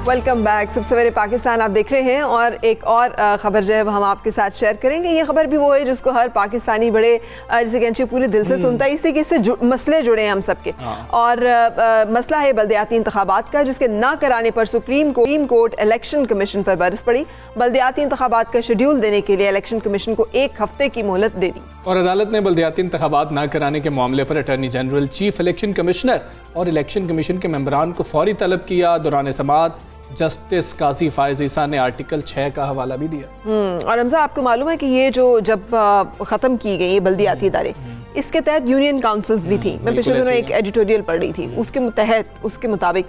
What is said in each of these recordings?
Welcome back. सबसे पहले पाकिस्तान आप देख रहे हैं और एक और खबर जो है वो हम आपके साथ शेयर करेंगे। ये खबर भी वो है जिसको हर पाकिस्तानी बड़े जैसे कहते पूरे दिल से सुनता है, इसलिए कि इससे मसले जुड़े हैं हम सबके। और मसला है बल्दियाती इंतखाबात का, जिसके ना कराने पर सुप्रीम कोर्ट इलेक्शन कमीशन पर बरस पड़ी। बल्दियाती इंतखाबात का शेड्यूल देने के लिए इलेक्शन कमीशन को 1 हफ्ते की मोहलत दे दी और अदालत ने बल्दियाती इंतखाबात ना कराने के मामले पर attorney general, chief election commissioner और इलेक्शन कमीशन के मेंबरान को फौरी तलब किया। दौरान समाअत जस्टिस काजी फायज ईसा ने आर्टिकल 6 का हवाला भी दिया। और हमजा आपको मालूम है कि ये जो जब ख़त्म की गई ये बल्दियाती इदारे, इसके तहत यूनियन काउंसिल्स भी थी। मैं पिछले दिनों एक एडिटोरियल पढ़ रही थी, उसके मुताबिक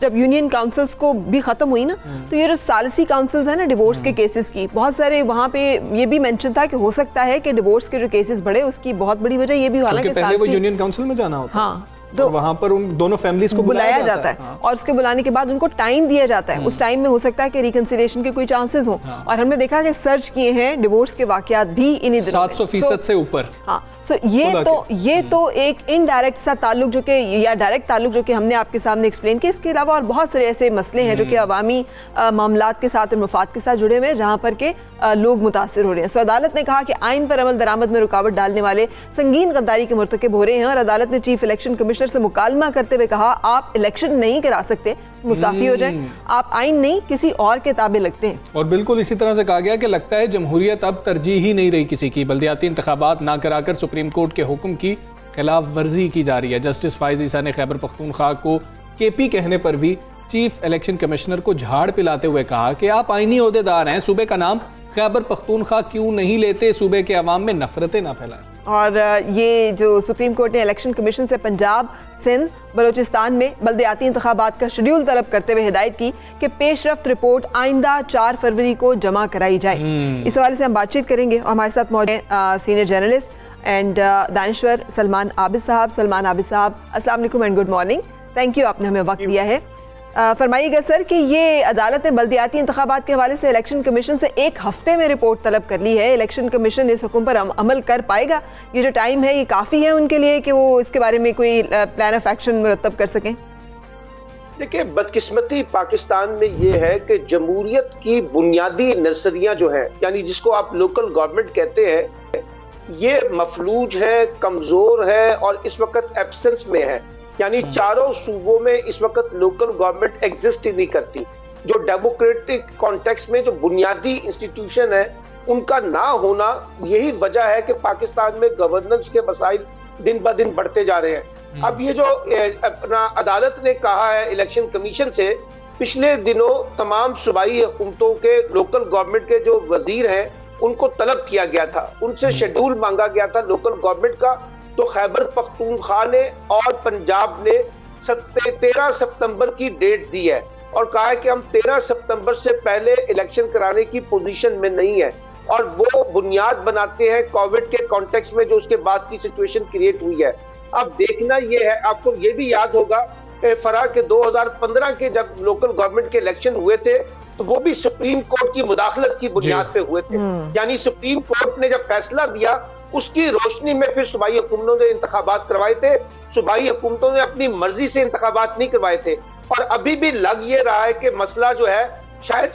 जब यूनियन काउंसिल्स को भी खत्म हुई ना, तो ये जो सालिसी काउंसिल्स है ना डिवोर्स के केसेस की, बहुत सारे वहाँ पे ये भी मेंशन था कि हो सकता है कि डिवोर्स के जो केसेस बढ़े, उसकी बहुत बड़ी वजह ये भी हालांकि पहले वो यूनियन काउंसिल में जाना होता। हाँ, तो वहाँ पर उन दोनों फैमिलीज को बुलाया जाता है। हाँ। और उसके बुलाने के बाद उनको टाइम दिया जाता है। उस टाइम में हो सकता है कि रिकंसिलिएशन के कोई चांसेस हो। और हमने देखा कि सर्च किए हैं डिवोर्स के वाकयात भी इन्हीं दिनों 700% से ऊपर। हाँ, सो ये तो एक इनडायरेक्ट सा ताल्लुक जो कि या डायरेक्ट ताल्लुक जो कि हमने आपके सामने एक्सप्लेन किया। इसके अलावा और बहुत सारे ऐसे मसले हैं जो कि अवामी मामलात के साथ और मफाद के साथ जुड़े हुए हैं, जहाँ पर के लोग मुतासिर हो रहे हैं। सो अदालत ने कहा कि आइन पर अमल दरामद में रुकावट डालने वाले संगीन गद्दारी के मुर्तकिब हो रहे हैं। और अदालत ने चीफ इलेक्शन कमिश्नर से मुकालमा करते हुए कहा, आप इलेक्शन नहीं करा सकते, मुस्ताफी हो जाए, आप आइन नहीं किसी और के ताबे लगते हैं। और बिल्कुल इसी तरह से कहा गया कि लगता है जमहूरियत अब तरजीह ही नहीं रही किसी की। बल्दियाती इंतखाबात ना कराकर सुप्रीम कोर्ट के हुक्म की खिलाफ वर्जी की जा रही है। जस्टिस फायज ईसा ने खैबर पख्तूनख्वा को केपी कहने पर भी चीफ इलेक्शन कमिश्नर को झाड़ पिलाते हुए कहा कि आप आईनी ओहदेदार हैं, सूबे का नाम खैबर पख्तूनख्वा क्यों नहीं लेते, सूबे के अवाम में नफरतें ना फैलाएं। और ये जो सुप्रीम कोर्ट ने इलेक्शन कमीशन से पंजाब, सिंध, बलूचिस्तान में बल्दियाती इंतखाबात का शेड्यूल तलब करते हुए हिदायत की कि पेशरफ्त रिपोर्ट आइंदा 4 फरवरी को जमा कराई जाए। इस हवाले से हम बातचीत करेंगे और हमारे साथ मौजूद हैं सीनियर जर्नलिस्ट एंड दानिश्वर सलमान आबिद साहब। अस्सलाम वालेकुम and good morning. Thank you, आपने हमें वक्त दिया है। फरमाइएगा सर कि ये अदालत ने बल्दियाती इंतखाबात के हवाले से इलेक्शन कमीशन से 1 हफ्ते में रिपोर्ट तलब कर ली है। इलेक्शन कमीशन इस हुक्म पर अमल कर पाएगा? ये जो टाइम है ये काफ़ी है उनके लिए कि वो इसके बारे में कोई प्लान ऑफ एक्शन मुरतब कर सकें? देखिए, बदकिस्मती पाकिस्तान में ये है कि जमहूरियत की बुनियादी नर्सरियां जो है, यानी जिसको आप लोकल गवर्नमेंट कहते हैं, ये मफलूज है, कमजोर है और इस वक्त एब्सेंस में है। यानी चारों सूबों में इस वक्त लोकल गवर्नमेंट एग्जिस्ट ही नहीं करती। जो डेमोक्रेटिक कॉन्टेक्स्ट में जो बुनियादी इंस्टीट्यूशन है उनका ना होना, यही वजह है कि पाकिस्तान में गवर्नेंस के मसाइल दिन ब दिन बढ़ते जा रहे हैं। अब ये जो अपना अदालत ने कहा है इलेक्शन कमीशन से, पिछले दिनों तमाम सूबाई हुकूमतों के लोकल गवर्नमेंट के जो वजीर हैं उनको तलब किया गया था, उनसे शेड्यूल मांगा गया था लोकल गवर्नमेंट का। तो खैबर पख्तूनख्वा ने और पंजाब ने 13 सितंबर की डेट दी है और कहा है कि हम 13 सितंबर से पहले इलेक्शन कराने की पोजीशन में नहीं है। और वो बुनियाद बनाते हैं कोविड के कॉन्टेक्स्ट में जो उसके बाद की सिचुएशन क्रिएट हुई है। अब देखना ये है, आपको ये भी याद होगा फरा के 2015 के जब लोकल गवर्नमेंट के इलेक्शन हुए थे तो वो भी सुप्रीम कोर्ट की मुदाखलत की बुनियाद पे हुए थे। यानी सुप्रीम कोर्ट ने जब फैसला दिया उसकी रोशनी में फिर सूबाई हुकूमतों ने इंतखाबात करवाए थे। सूबाई हुकूमतों ने अपनी मर्जी से इंतखाबात नहीं करवाए थे। और अभी भी लग ये रहा है कि मसला जो है शायद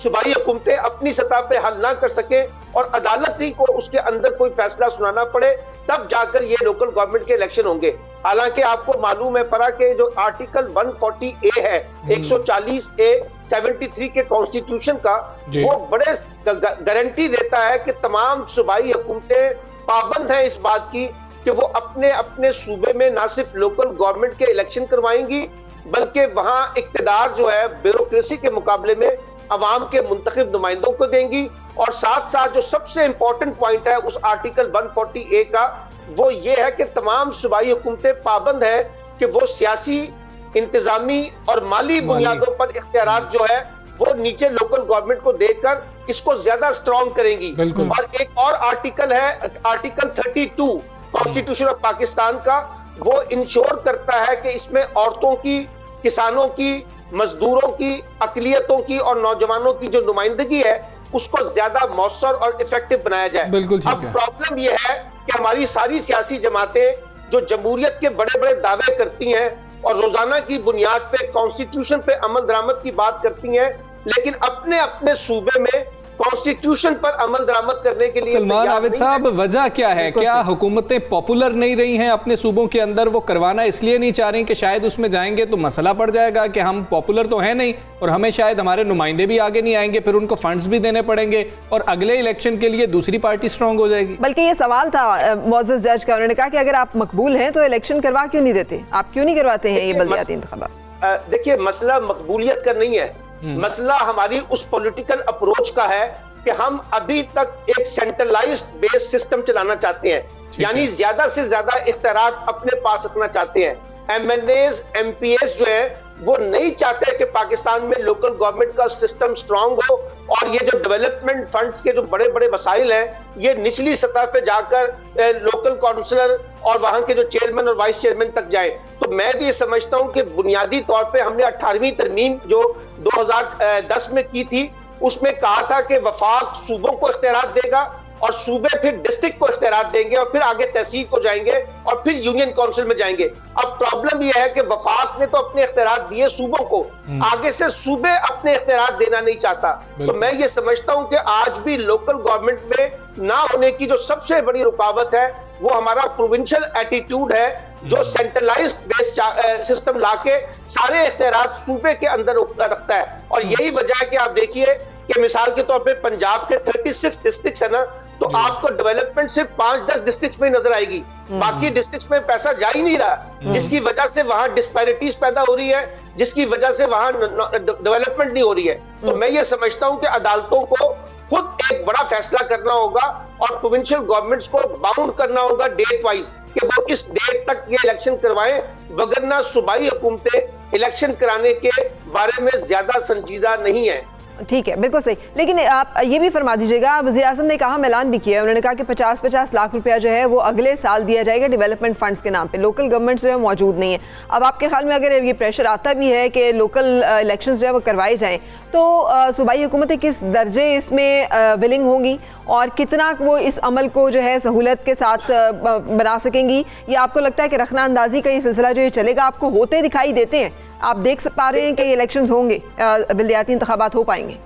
सूबाई हुकूमतें अपनी सतह पे हल ना कर सके और अदालत ही को उसके अंदर कोई फैसला सुनाना पड़े, तब जाकर ये लोकल गवर्नमेंट के इलेक्शन होंगे। हालांकि आपको मालूम है फरा के जो आर्टिकल 140A है, 140A 73 के कॉन्स्टिट्यूशन का, वो बड़े गारंटी देता है कि तमाम सूबाई हुकूमतें पाबंद हैं इस बात की कि वो अपने अपने सूबे में ना सिर्फ लोकल गवर्नमेंट के इलेक्शन करवाएंगी बल्कि वहां इक्तदार जो है ब्यूरोक्रेसी के मुकाबले में अवाम के मुंतखब नुमाइंदों को देंगी। और साथ साथ जो सबसे इंपॉर्टेंट पॉइंट है उस आर्टिकल 140A का, वो ये है कि तमाम सूबाई हुकूमतें पाबंद है कि वो सियासी, इंतजामी और माली बुनियादों पर इख्तियारात जो है वो नीचे लोकल गवर्नमेंट को देकर इसको ज्यादा स्ट्रॉन्ग करेंगी। और एक और आर्टिकल है, आर्टिकल 32 कॉन्स्टिट्यूशन ऑफ पाकिस्तान का, वो इंश्योर करता है कि इसमें औरतों की, किसानों की, मजदूरों की, अकलियतों की और नौजवानों की जो नुमाइंदगी है उसको ज्यादा मौसर और इफेक्टिव बनाया जाए। अब प्रॉब्लम यह है कि हमारी सारी सियासी जमातें जो जमहूरियत के बड़े बड़े दावे करती हैं और रोजाना की बुनियाद पे कॉन्स्टिट्यूशन पे अमल दरामद की बात करती हैं, लेकिन अपने अपने सूबे में कॉन्स्टिट्यूशन पर अमल दरामद करने के लिए सलमान आबिद साहब, वजह क्या है? क्या हुकूमतें पॉपुलर नहीं रही हैं अपने सूबों के अंदर? वो करवाना इसलिए नहीं चाह रही कि शायद उसमें जाएंगे तो मसला पड़ जाएगा कि हम पॉपुलर तो हैं नहीं और हमें शायद हमारे नुमाइंदे भी आगे नहीं आएंगे, फिर उनको फंड्स भी देने पड़ेंगे और अगले इलेक्शन के लिए दूसरी पार्टी स्ट्रांग हो जाएगी। बल्कि ये सवाल था मोअज़्ज़ज़ जज का, उन्होंने कहा कि अगर आप मकबूल हैं तो इलेक्शन करवा क्यों नहीं देते, आप क्यों नहीं करवाते हैं ये बल्दियाती इंतखाबात? देखिए, मसला मकबूलियत का नहीं है, मसला हमारी उस पॉलिटिकल अप्रोच का है कि हम अभी तक एक सेंट्रलाइज्ड बेस्ड सिस्टम चलाना चाहते हैं, यानी ज्यादा से ज्यादा इख्तियारात अपने पास रखना चाहते हैं। एमएनएस एमपीएस जो है वो नहीं चाहते कि पाकिस्तान में लोकल गवर्नमेंट का सिस्टम स्ट्रांग हो और ये जो डेवलपमेंट फंड्स के जो बड़े बड़े वसाइल हैं ये निचली सतह पे जाकर लोकल काउंसलर और वहां के जो चेयरमैन और वाइस चेयरमैन तक जाए। तो मैं भी ये समझता हूं कि बुनियादी तौर पे हमने 18वीं तरमीम जो 2010 में की थी उसमें कहा था कि वफाक सूबों को इख्तियारात देगा और सूबे फिर डिस्ट्रिक्ट को इख्तियारात देंगे और फिर आगे तहसील को जाएंगे और फिर यूनियन काउंसिल में जाएंगे। अब प्रॉब्लम यह है कि वफाक ने तो अपने इख्तियारात दिए सूबों को, आगे से सूबे अपने इख्तियारात देना नहीं चाहता। तो मैं ये समझता हूं कि आज भी लोकल गवर्नमेंट में ना होने की जो सबसे बड़ी रुकावट है वो हमारा प्रोविंशियल एटीट्यूड है, जो सेंट्रलाइज्ड बेस्ड सिस्टम लाके सारे इख्तियारात सूबे के अंदर रखता है। और यही वजह है कि आप देखिए कि मिसाल के तौर पे पंजाब के 36 डिस्ट्रिक्ट है ना, तो आपको डेवलपमेंट सिर्फ 5-10 डिस्ट्रिक्ट में नजर आएगी, बाकी डिस्ट्रिक्ट में पैसा जा ही नहीं रहा, जिसकी वजह से वहां डिस्पैरिटीज पैदा हो रही है, जिसकी वजह से वहां डेवलपमेंट नहीं हो रही है। तो मैं ये समझता हूं कि अदालतों को खुद एक बड़ा फैसला करना होगा और प्रोविंशियल गवर्नमेंट्स को बाउंड करना होगा डेट वाइज कि वो इस डेट तक ये इलेक्शन करवाएं, वगरना सूबाई हुकूमतें इलेक्शन कराने के बारे में ज्यादा संजीदा नहीं है। ठीक है, बिल्कुल सही। लेकिन आप ये भी फरमा दीजिएगा, वज़ीर-ए-आज़म ने कहा, ऐलान भी किया है, उन्होंने कहा कि 50-50 लाख रुपया जो है वो अगले साल दिया जाएगा डेवलपमेंट फंड्स के नाम पे। लोकल गवर्नमेंट जो है मौजूद नहीं है। अब आपके ख्याल में अगर ये प्रेशर आता भी है कि लोकल इलेक्शंस जो है वो करवाए जाएं, तो सूबाई हुकूमतें किस दर्जे इसमें विलिंग होंगी और कितना वो इस अमल को जो है सहूलत के साथ बना सकेंगी? या आपको लगता है कि रखना अंदाजी का ये सिलसिला जो ये चलेगा, आपको होते दिखाई देते हैं, आप देख पा रहे हैं कि ये इलेक्शंस होंगे, बल्दियाती इंतखाबात हो पाएंगे?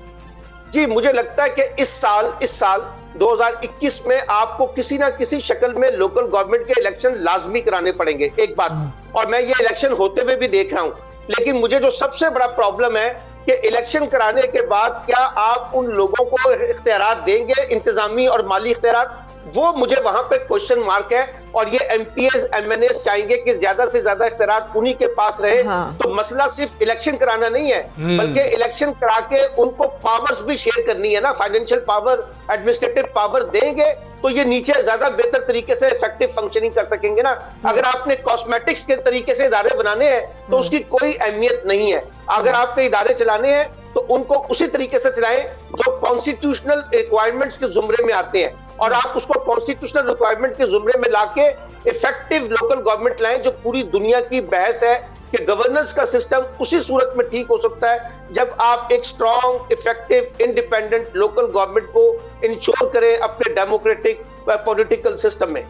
जी, मुझे लगता है कि इस साल 2021 में आपको किसी ना किसी शक्ल में लोकल गवर्नमेंट के इलेक्शन लाजमी कराने पड़ेंगे, एक बात। और मैं ये इलेक्शन होते हुए भी देख रहा हूं, लेकिन मुझे जो सबसे बड़ा प्रॉब्लम है कि इलेक्शन कराने के बाद क्या आप उन लोगों को इख्तियारात देंगे, इंतजामी और माली इख्तियारात, वो मुझे वहां पे क्वेश्चन मार्क है। और ये एमपीएस एमएनएस चाहेंगे कि ज्यादा से ज्यादा इख्तियारात उन्हीं के पास रहे। तो मसला सिर्फ इलेक्शन कराना नहीं है, बल्कि इलेक्शन करा के उनको पावर्स भी शेयर करनी है ना, फाइनेंशियल पावर, एडमिनिस्ट्रेटिव पावर देंगे तो ये नीचे ज्यादा बेहतर तरीके से इफेक्टिव फंक्शनिंग कर सकेंगे ना। अगर आपने कॉस्मेटिक्स के तरीके से इदारे बनाने हैं तो उसकी कोई अहमियत नहीं है। अगर आपके इदारे चलाने हैं तो उनको उसी तरीके से चलाएं जो कॉन्स्टिट्यूशनल रिक्वायरमेंट्स के जुमरे में आते हैं, और आप उसको कॉन्स्टिट्यूशनल रिक्वायरमेंट के जुमरे में लाके इफेक्टिव लोकल गवर्नमेंट लाएं। जो पूरी दुनिया की बहस है कि गवर्नेंस का सिस्टम उसी सूरत में ठीक हो सकता है जब आप एक strong, effective, independent local government को इंश्योर करें अपने डेमोक्रेटिक पॉलिटिकल सिस्टम में।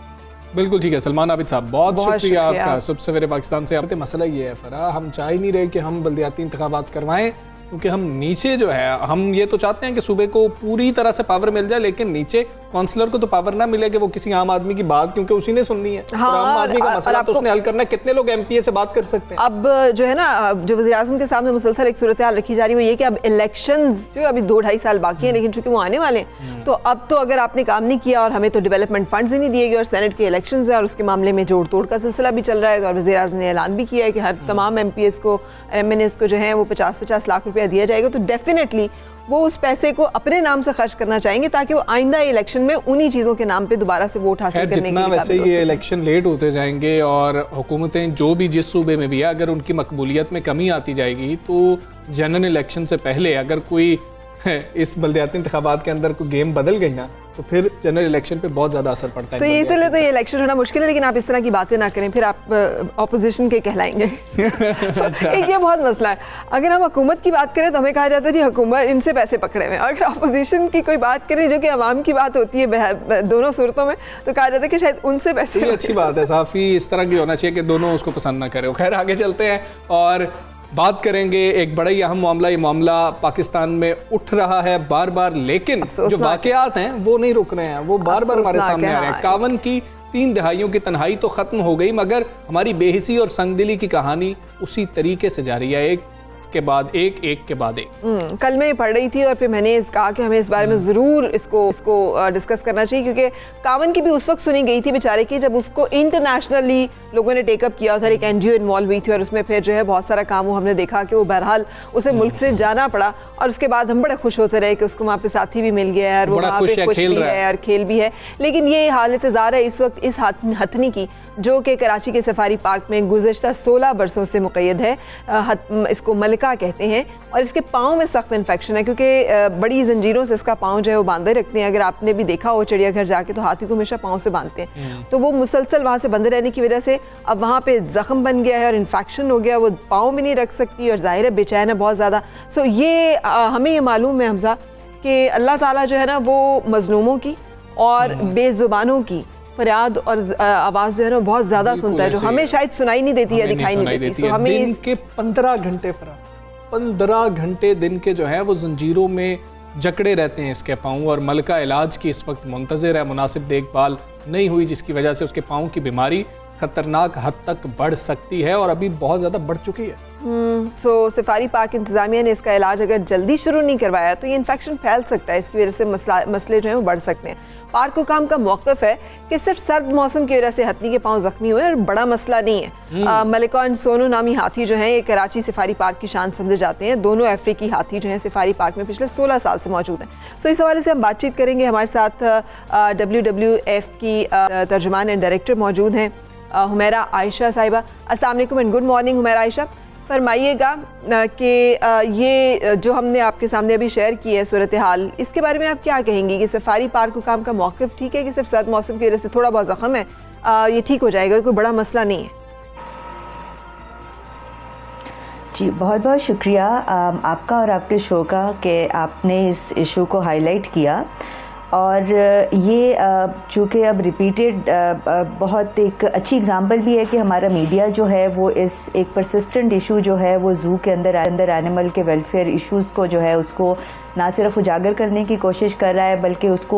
बिल्कुल ठीक है सलमान आबिद साहब, बहुत शुक्रिया आपका। सुबह सवेरे पाकिस्तान से आपके मसला ये है फरा, हम चाह ही नहीं रहे कि हम बल्दियाती इंतखाबात करवाएं, क्योंकि हम नीचे जो है, हम ये तो चाहते हैं कि सूबे को पूरी तरह से पावर मिल जाए, लेकिन नीचे काउंसलर को तो पावर ना मिले कि वो किसी आम आदमी की बात, क्योंकि उसी ने सुननी है। हाँ, और आम आदमी का मसला तो उसने हल करना है। कितने लोग एमपीए से बात कर सकते हैं? अब जो है ना, जो वज़ीर-ए-आज़म के सामने मुसलसल एक सूरत हाल रखी जा रही है वो ये कि अब इलेक्शंस जो अभी 2-2.5 साल बाकी हैं, लेकिन चूंकि वो आने वाले हैं, तो अब तो अगर आपने काम नहीं किया और हमें तो डेवलपमेंट फंड्स ही नहीं दिए गए और सेनेट के इलेक्शंस है और उसके मामले में जोड़ तोड़ का सिलसिला भी चल रहा है, और वज़ीर-ए-आज़म ने ऐलान भी किया है कि हर तमाम एमपीएस को, एमएनएस को जो है वो 50-50 लाख रुपया दिया जाएगा। तो डेफिनेटली वो उस पैसे को अपने नाम से खर्च करना चाहेंगे ताकि वो आइंदा इलेक्शन में उन्हीं चीज़ों के नाम पे दोबारा से वोट हासिल करने जितना के लिए वैसे ये इलेक्शन लेट होते जाएंगे और हुकूमतें जो भी जिस सूबे में भी है, अगर उनकी मकबूलियत में कमी आती जाएगी तो जनरल इलेक्शन से पहले अगर कोई इस बल्दियाती इंतखाबात के अंदर कोई गेम बदल गई ना, तो फिर जनरल इलेक्शन पे बहुत ज़्यादा असर पड़ता है। तो इसलिए तो ये इलेक्शन होना मुश्किल है, लेकिन आप इस तरह की बातें ना करें, फिर आप ऑपोजिशन के कहलाएंगे। एक ये बहुत मसला है। अगर हम हुकूमत की बात करें तो हमें कहा जाता है जी हुकूमत इनसे पैसे पकड़े हुए हैं। अगर अपोजिशन की कोई बात करें जो कि अवाम की बात होती है दोनों सूरतों में, तो कहा जाता है कि शायद उनसे पैसे। ये अच्छी बात है, साफ़ी इस तरह की होना चाहिए कि दोनों उसको पसंद ना करें। खैर आगे चलते हैं और बात करेंगे एक बड़ा ही अहम मामला। ये मामला पाकिस्तान में उठ रहा है बार बार, लेकिन जो वाकयात हैं वो नहीं रुक रहे हैं, वो बार बार हमारे सामने आ रहे हैं। 51 की 3 दहाइयों की तन्हाई तो ख़त्म हो गई, मगर हमारी बेहिसी और संगदिली की कहानी उसी तरीके से जारी है, एक के बाद एक के बाद एक। कल मैं ये पढ़ रही थी और फिर मैंने कहा कि हमें इस बारे में ज़रूर इसको डिस्कस करना चाहिए, क्योंकि 51 की भी उस वक्त सुनी गई थी बेचारे की जब उसको इंटरनेशनली लोगों ने टेकअप किया था, एक NGO इन्वॉल्व हुई थी और उसमें फिर जो है बहुत सारा काम हमने देखा कि वो बहरहाल उसे मुल्क से जाना पड़ा, और उसके बाद हम बड़े खुश होते रहे कि उसको वहाँ पे साथी भी मिल गया है और वो वहाँ पे खुश भी है और खेल भी है। लेकिन ये हालत ज़ार है इस वक्त इस हथनी की, जो कि कराची के सफारी पार्क में गुज़श्ता 16 बरसों से मुक़य्यद है। इसको मलिका कहते हैं और इसके पाँव में सख्त इन्फेक्शन है, क्योंकि बड़ी जंजीरों से इसका पाँव जो है वो बांधे रखते हैं। अगर आपने भी देखा हो चिड़ियाघर जाके तो हाथी को हमेशा पाँव से बांधते हैं, तो वो मुसलसल वहाँ से बंधे रहने की वजह से अब वहाँ पे जख्म बन गया है और इन्फेक्शन हो गया, वो पाँव भी नहीं रख सकती और जाहिर है बेचैन है बहुत ज़्यादा। सो ये हमें ये मालूम है हमजा कि अल्लाह ताला जो है ना वो मजलूमों की और बेजुबानों की फरियाद और आवाज़ जो है ना बहुत ज़्यादा सुनता है, जो हमें शायद सुनाई नहीं देती है, दिखाई नहीं देती। तो हमें दिन के 15 घंटे 15 घंटे दिन के जो है वो जंजीरों में जकड़े रहते हैं इसके पाँव, और मलका इलाज की इस वक्त मुंतज़िर है। मुनासिब देखभाल नहीं हुई जिसकी वजह से उसके पाँव की बीमारी ख़तरनाक हद तक बढ़ सकती है और अभी बहुत ज़्यादा बढ़ चुकी है। सो सफारी पार्क इंतज़ामिया ने इसका इलाज अगर जल्दी शुरू नहीं करवाया तो ये इन्फेक्शन फैल सकता है, इसकी वजह से मसले जो हैं वो बढ़ सकते हैं। पार्क हुकाम का मौक़िफ़ है कि सिर्फ सर्द मौसम की वजह से हथनी के पाँव ज़ख्मी हुए और बड़ा मसला नहीं है। मलिका और सोनू नामी हाथी जो हैं ये कराची सफारी पार्क की शान समझे जाते हैं। दोनों अफ्रीकी हाथी जो हैं सफारी पार्क में पिछले 16 साल से मौजूद हैं। सो इस हवाले से हम बातचीत करेंगे। हमारे साथ WWF की तर्जुमान एंड डायरेक्टर मौजूद हैं हुमैरा आयशा साहिबा। अस्सलाम वालेकुम and good morning Humaira Ayesha. फरमाइएगा कि ये जो हमने आपके सामने अभी शेयर की है सूरत हाल, इसके बारे में आप क्या कहेंगी कि सफारी पार्क हुकाम का मौक़िफ़ ठीक है कि सिर्फ सर्द मौसम की वजह से थोड़ा बहुत ज़ख्म है, ये ठीक हो जाएगा, कोई बड़ा मसला नहीं है? जी बहुत बहुत शुक्रिया आपका और आपके शो का कि आपने इस इशू को हाईलाइट किया। और ये चूँकि अब रिपीटेड बहुत एक अच्छी एग्जांपल भी है कि हमारा मीडिया जो है वो इस एक परसिस्टेंट इशू जो है वो ज़ू के अंदर एनिमल के वेलफेयर इश्यूज़ को जो है उसको ना सिर्फ उजागर करने की कोशिश कर रहा है बल्कि उसको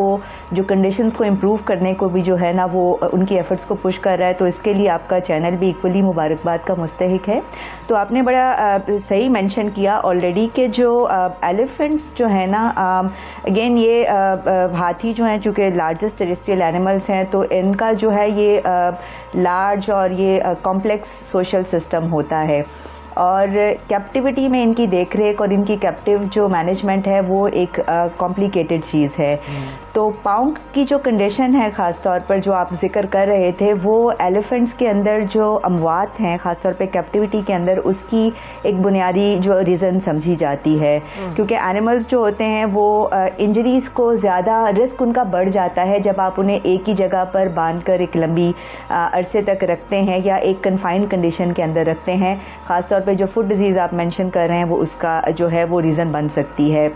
जो कंडीशंस को इम्प्रूव करने को भी जो है ना वो उनकी एफर्ट्स को पुश कर रहा है। तो इसके लिए आपका चैनल भी इक्वली मुबारकबाद का मुस्तहिक है। तो आपने बड़ा सही मेंशन किया ऑलरेडी कि जो एलिफेंट्स जो है ना अगेन ये हाथी जो हैं चूँकि लार्जेस्ट टेरेस्ट्रियल एनिमल्स हैं तो इनका जो है ये लार्ज और ये कॉम्प्लेक्स सोशल सिस्टम होता है और कैप्टिविटी में इनकी देखरेख और इनकी कैप्टिव जो मैनेजमेंट है वो एक कॉम्प्लिकेटेड चीज़ है। तो पाँव की जो कंडीशन है ख़ास तौर पर जो आप जिक्र कर रहे थे वो एलिफेंट्स के अंदर जो अमवात हैं ख़ास तौर पे कैप्टिविटी के अंदर उसकी एक बुनियादी जो रीज़न समझी जाती है, क्योंकि एनिमल्स जो होते हैं वो इंजरीज़ को ज़्यादा रिस्क उनका बढ़ जाता है जब आप उन्हें एक ही जगह पर बांध कर एक लंबी अरसे तक रखते हैं या एक कन्फाइंड कंडीशन के अंदर रखते हैं। ख़ास तौर पे जो फूड डिजीज़ आप मेंशन कर रहे हैं वो उसका जो है वो रीज़न बन सकती है।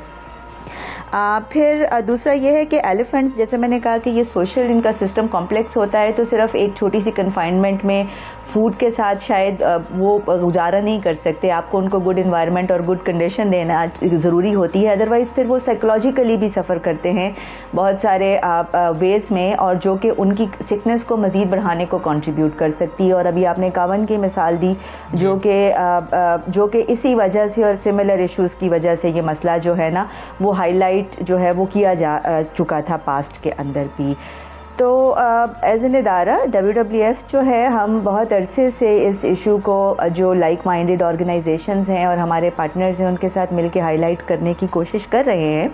फिर दूसरा ये है कि एलिफेंट्स जैसे मैंने कहा कि ये सोशल इनका सिस्टम कॉम्प्लेक्स होता है तो सिर्फ एक छोटी सी कन्फाइनमेंट में फूड के साथ शायद वो गुजारा नहीं कर सकते। आपको उनको गुड इन्वायरमेंट और गुड कंडीशन देना ज़रूरी होती है, अदरवाइज़ फिर वो साइकोलॉजिकली भी सफ़र करते हैं बहुत सारे वेज़ में और जो कि उनकी सिकनेस को मज़ीद बढ़ाने को कंट्रीब्यूट कर सकती है। और अभी आपने 51 की मिसाल दी जो कि इसी वजह से और सिमिलर इश्यूज़ की वजह से ये मसला जो है ना वो हाईलाइट जो है वो किया जा चुका था पास्ट के अंदर भी। तो एज एन इदारा WWF जो है हम बहुत अरसे से इस इशू को जो लाइक माइंडेड ऑर्गेनाइजेशंस हैं और हमारे पार्टनर्स हैं उनके साथ मिलके हाईलाइट करने की कोशिश कर रहे हैं।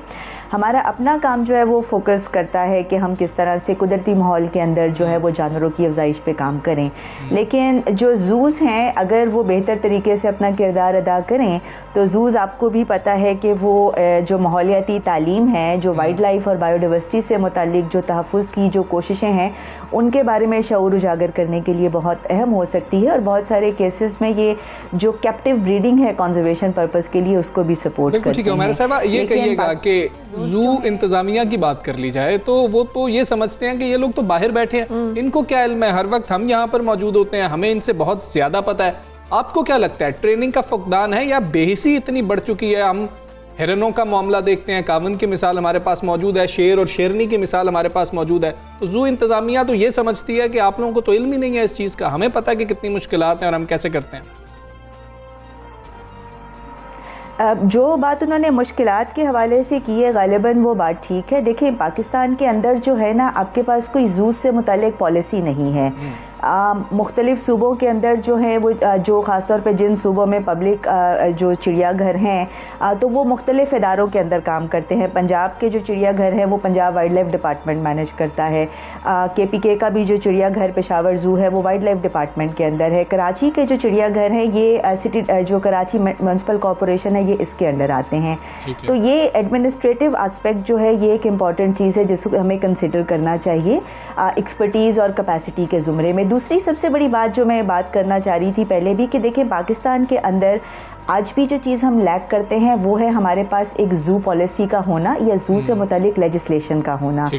हमारा अपना काम जो है वो फोकस करता है कि हम किस तरह से कुदरती माहौल के अंदर जो है वो जानवरों की अफजाइश पे काम करें, लेकिन जो ज़ूज़ हैं अगर वो बेहतर तरीके से अपना किरदार अदा करें तो जूज़ आपको भी पता है कि वो जो माहौलियाती तालीम है, जो वाइल्ड लाइफ और बायोडाइवर्सिटी से मुतालिक जो तहफ़्फ़ुज़ की जो कोशिशें हैं, उनके बारे में शऊर उजागर करने के लिए बहुत अहम हो सकती है। और बहुत सारे केसेस में ये जो कैप्टिव ब्रीडिंग है कंजर्वेशन पर्पस के लिए, उसको भी सपोर्ट करते हैं। ठीक है उमैरा साहबा, ये कहिएगा कि जू इंतजामिया की बात कर ली जाए तो वो तो ये समझते हैं कि ये लोग तो बाहर बैठे हैं, इनको क्या इल्म है, हर वक्त हम यहाँ पर मौजूद होते हैं, हमें इनसे बहुत ज्यादा पता है। आपको क्या लगता है, ट्रेनिंग का फुकदान है या बेहिसी इतनी बढ़ चुकी है? हम हिरनों का मामला देखते हैं, कावन की मिसाल हमारे पास मौजूद है, शेर और शेरनी की मिसाल हमारे पास मौजूद है। तो जू इंतजामिया तो ये समझती है कि आप लोगों को तो इल्म ही नहीं है इस चीज़ का, हमें पता है कि कितनी मुश्किलात हैं और हम कैसे करते हैं। जो बात उन्होंने मुश्किलात के हवाले से की है, गालिबन वो बात ठीक है। देखिए, पाकिस्तान के अंदर जो है ना, आपके पास कोई जू से मुतालिक पॉलिसी नहीं है। मुख्तलिफ सूबों के अंदर जो है वो जो ख़ासतौर पे जिन सूबों में पब्लिक जो चिड़ियाघर हैं तो वो मुख्तलिफ इदारों के अंदर काम करते हैं। पंजाब के जो चिड़ियाघर हैं वो Punjab wild life department manage करता है। KPK का भी जो चिड़ियाघर पेशावर जू है वो वाइल्ड लाइफ डिपार्टमेंट के अंदर है। कराची के जो चिड़ियाघर हैं ये सिटी जो कराची म्यूनसिपल कॉरपोरेशन है, ये इसके अंडर आते हैं। तो ये एडमिनिस्ट्रेटिव आस्पेक्ट जो है, ये एक इम्पॉर्टेंट चीज़ है जिसको हमें कंसिडर करना चाहिए एक्सपर्टीज़ और कैपेसिटी के ज़ुमरे में। दूसरी सबसे बड़ी बात जो मैं बात करना चाह रही थी पहले भी, कि देखिए पाकिस्तान के अंदर आज भी जो चीज़ हम लैक करते हैं वो है हमारे पास एक जू पॉलिसी का होना या जू से मुतालिक लेजिस्लेशन का होना।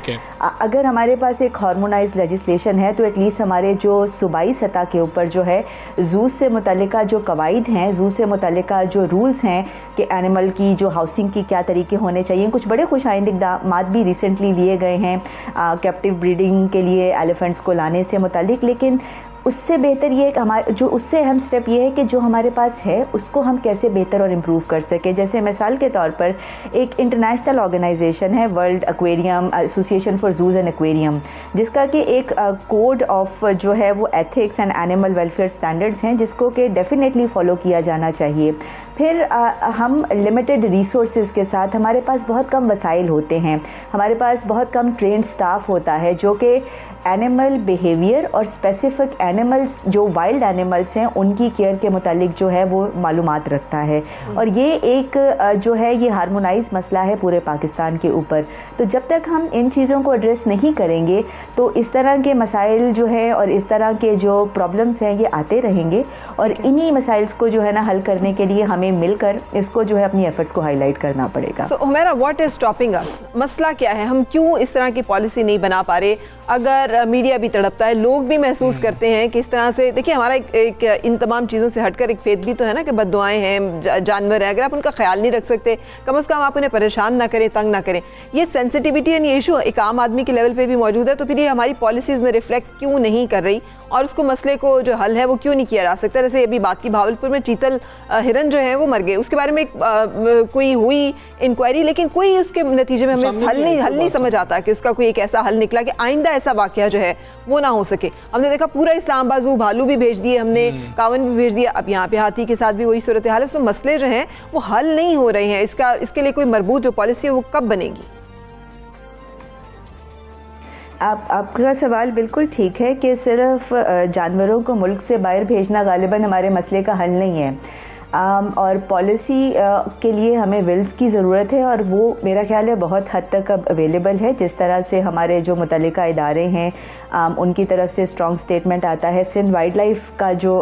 अगर हमारे पास एक हार्मोनाइज लेजिस्लेशन है तो एटलीस्ट हमारे जो सूबाई सतह के ऊपर जो है जू से मुतालिका जो कवायद हैं, जू से मुतालिका जो रूल्स हैं कि एनिमल की जो हाउसिंग की क्या तरीके होने चाहिए, कुछ बड़े खुशाइंद इक़दामात भी रिसेंटली लिए गए हैं कैप्टिव ब्रीडिंग के लिए एलिफेंट्स को लाने से मुतालिक। लेकिन उससे बेहतर ये है हमारे जो उससे अहम स्टेप ये है कि जो हमारे पास है उसको हम कैसे बेहतर और इम्प्रूव कर सकें। जैसे मिसाल के तौर पर एक इंटरनेशनल ऑर्गेनाइजेशन है world aquarium association for zoos and aquarium, जिसका कि एक कोड ऑफ जो है वो ethics and animal welfare standards हैं जिसको कि डेफिनेटली फॉलो किया जाना चाहिए। फिर हम लिमिटेड रिसोर्सेज के साथ, हमारे पास बहुत कम वसाइल होते हैं, हमारे पास बहुत कम ट्रेंड स्टाफ होता है जो कि एनिमल बिहेवियर और स्पेसिफिक एनिमल्स जो वाइल्ड एनिमल्स हैं उनकी केयर के मुतालिक जो है वो मालूमात रखता है। और ये एक जो है ये हार्मोनाइज मसला है पूरे पाकिस्तान के ऊपर। तो जब तक हम इन चीज़ों को एड्रेस नहीं करेंगे तो इस तरह के मसाइल जो है और इस तरह के जो प्रॉब्लम्स हैं ये आते रहेंगे। और इन्हीं मसाइल्स को जो है ना हल करने के लिए हमें मिलकर इसको जो है अपनी एफर्ट्स को हाईलाइट करना पड़ेगा। So Humaira, what is stopping us? मसला क्या है, हम क्यों इस तरह की पॉलिसी नहीं बना पा रहे? अगर मीडिया भी तड़पता है, लोग भी महसूस करते हैं कि इस तरह से, देखिए हमारा एक इन तमाम चीज़ों से हटकर एक फेथ भी तो है ना कि बद्दुआएं हैं, जानवर हैं, अगर आप उनका ख्याल नहीं रख सकते कम से कम आप उन्हें परेशान ना करें, तंग ना करें। ये सेंसिटिविटी एंड ये इशू एक आम आदमी के लेवल पे भी मौजूद है, तो फिर ये हमारी पॉलिसीज़ में रिफ्लेक्ट क्यों नहीं कर रही और उसको मसले को जो हल है वो क्यों नहीं किया जा सकता? जैसे अभी बात की भावलपुर में चीतल हिरन जो है वो मर गए, उसके बारे में कोई हुई इंक्वायरी, लेकिन कोई उसके नतीजे में हमें हल नहीं समझ आता कि उसका कोई एक ऐसा हल निकला कि आइंदा ऐसा वाकया जो है वो ना हो सके। हमने देखा पूरा इस्लामाबाद जू भालू भी भेज दिए, हमने कावन भी भेज दिया, अब यहाँ पे हाथी के साथ भी वही सूरत हाल है। तो मसले जो हैं वो हल नहीं हो रहे हैं। इसके लिए कोई मरबूत जो पॉलिसी है वो कब बनेगी? आपका सवाल बिल्कुल ठीक है कि सिर्फ जानवरों को मुल्क से बाहर भेजना गालिबन हमारे मसले का हल नहीं है। और पॉलिसी के लिए हमें विल्स की ज़रूरत है और वो मेरा ख्याल है बहुत हद तक अब अवेलेबल है। जिस तरह से हमारे जो मुतल्लिका इदारे हैं उनकी तरफ से स्ट्रॉन्ग स्टेटमेंट आता है। सिंध वाइल्ड लाइफ का जो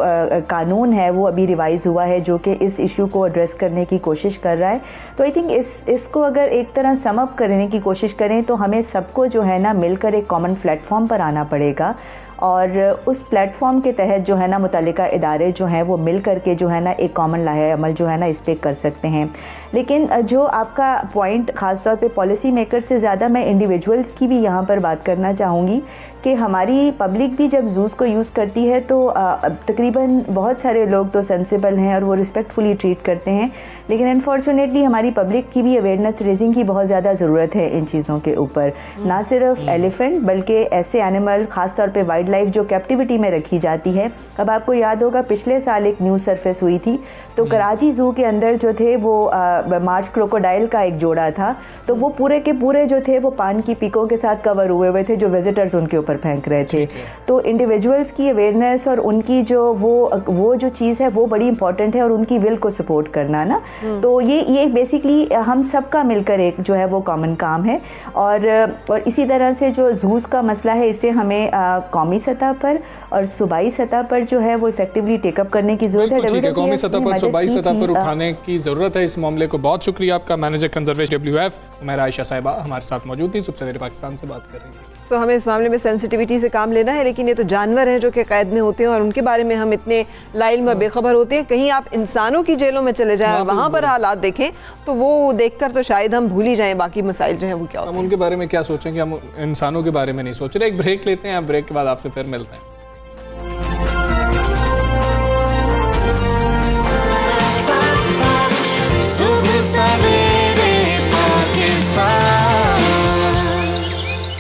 कानून है वो अभी रिवाइज़ हुआ है जो कि इस इशू को एड्रेस करने की कोशिश कर रहा है। तो आई थिंक इसको अगर एक तरह सम अप करने की कोशिश करें तो हमें सबको जो है ना मिलकर एक कॉमन प्लेटफॉर्म पर आना पड़ेगा और उस प्लेटफॉर्म के तहत जो है ना मुतल्लिका इदारे जो हैं वो मिल करके जो है ना एक कॉमन लाहे अमल जो है ना इस पर कर सकते हैं। लेकिन जो आपका पॉइंट ख़ास तौर पे पॉलिसी मेकर से ज़्यादा मैं इंडिविजुअल्स की भी यहाँ पर बात करना चाहूँगी कि हमारी पब्लिक भी जब जूस को यूज़ करती है तो तकरीबन बहुत सारे लोग तो सेंसिबल हैं और वो रिस्पेक्टफुली ट्रीट करते हैं, लेकिन अनफॉर्चुनेटली हमारी पब्लिक की भी अवेयरनेस रेजिंग की बहुत ज़्यादा ज़रूरत है इन चीज़ों के ऊपर। ना सिर्फ एलिफेंट बल्कि ऐसे एनिमल ख़ास तौर पे वाइल्ड लाइफ जो कैप्टिविटी में रखी जाती है। अब आपको याद होगा पिछले साल एक न्यूज़ सरफेस हुई थी तो कराची जू के अंदर जो थे वो मार्च क्रोकोडाइल का एक जोड़ा था, तो वो पूरे के पूरे जो थे वो पान की पीकों के साथ कवर हुए हुए थे जो विजिटर्स उनके ऊपर फेंक रहे थे। तो इंडिविजुअल्स की अवेयरनेस और उनकी जो वो जो चीज़ है वो बड़ी इंपॉर्टेंट है, और उनकी विल को सपोर्ट करना ना, तो ये बेसिकली हम सबका मिलकर एक जो है वो कॉमन काम है। और इसी तरह से जो जूस का मसला है, इसे हमें कौमी सतह पर और सूबाई सतह पर जो है वो इफेक्टिवली टेकअप करने की जरूरत है। ठीक है, कौमी सतह पर, सूबाई सतह पर उठाने की जरूरत है इस मामले को। बहुत शुक्रिया आपका। Manager conservation WWF Umaira Ayesha साहिबा हमारे साथ मौजूद थी, सुबह सवेरे पाकिस्तान से बात कर रही थी। तो हमें इस मामले में सेंसिटिविटी से काम लेना है, लेकिन ये तो जानवर हैं जो कि कैद में होते हैं और उनके बारे में हम इतने लाइल में बेखबर होते हैं। कहीं आप इंसानों की जेलों में चले जाएं और वहाँ पर हालात देखें तो वो देखकर तो शायद हम भूल ही जाएं बाकी मसाइल जो हैं वो क्या होते हैं। हम उनके बारे में क्या सोचेंगे, हम इंसानों के बारे में नहीं सोच रहे। एक ब्रेक लेते हैं, ब्रेक के बाद आपसे फिर मिलते हैं।